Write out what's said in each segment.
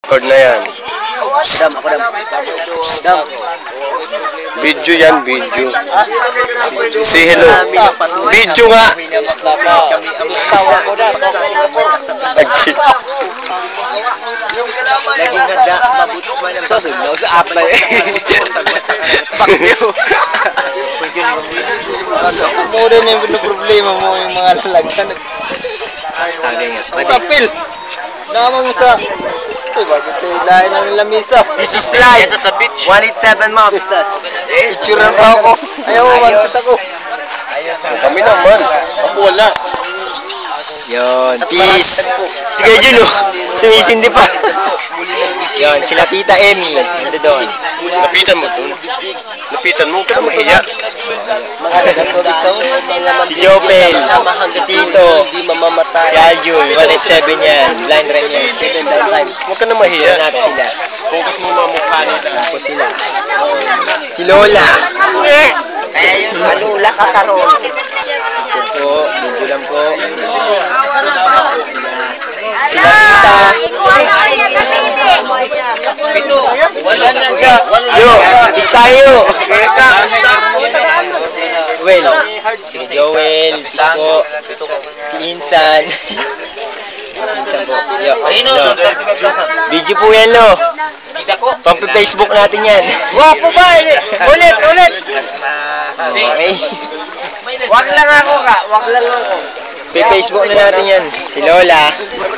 Record na yan. Dam, ako dam. Dam. Video yan, video. Si hello. Video nga. Lagi nga mabutos man ang sasugnaw sa apply. Fuck you. Muna na yung problema mo yung mga lalagyan. Tapil. Nama mo sa... Ito, bakit ito ilahin na nila misa? This is live. Sa beach. 187 Mount. Picture pa ako. Ayaw mo, magkita ako. Kami naman. Ako wala. Yun, peace. Sige, Julo. Sumisindi pa. Yun, sila Tita Emmy. Ito doon. Lapitan mo doon. Lapitan mo. Huwag ka na mahiya. Si Jopel. Si Tito. Yajul. 187 yan. Blind rin yan. Huwag ka na mahiya. Natin sila. Focus mo mga mukha nila. Tapos sila. Si Lola. Kaya yung malula ka karoon. Ito po. Medyo lang po. Sila Tita. Pito. Wala na siya. Yo, is tayo. Well, si Joel, po, si Insan. Yo, video po yan, lo. Pampi-Facebook natin yan. Wapo ba? Ulit. Okay. Wag lang ako ka. Wag lang ako. Facebook na natin yan. Si Lola.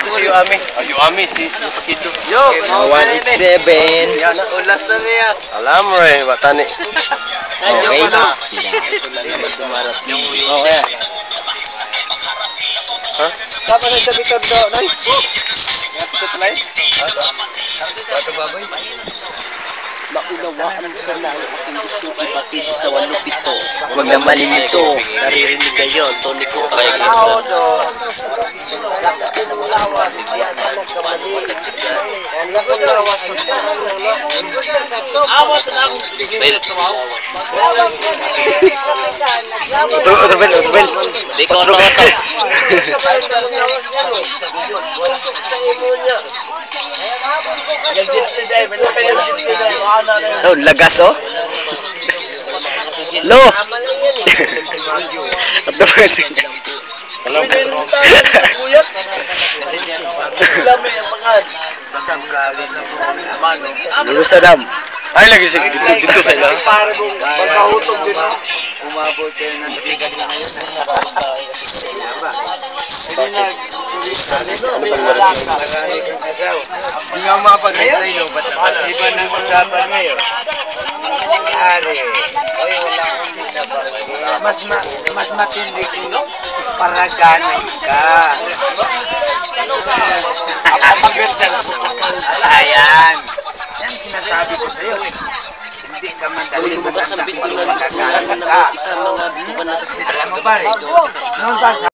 Si Yuami. Yuami, si Pakito. Yo, 187. yan, ulas na niya. Alam mo rin, batani. Okay. Okay. Ha? Tapos sa Victor do, Noy. Maunawaan mo sa lang aking gusto ibatid sa 87. Huwag na malilito. Naririnig kayo, Tony ko. Oh, lagas oh. Lo. Ito ba kasi? Alam mo. Dulu sa dam. Ay, lagi sa dito sa ila. Pagkahutog din. Umabot kayo ng sigaw na ngayon. Hindi nga mapag-explain o ba't naman? Iba na usapan ngayon. Mas matindi ko, paraganay ka. Ayan. Yan sinasabi ko sa'yo. Hindi ka madali magkasabit mo na magkakaroon ka. Alam mo ba,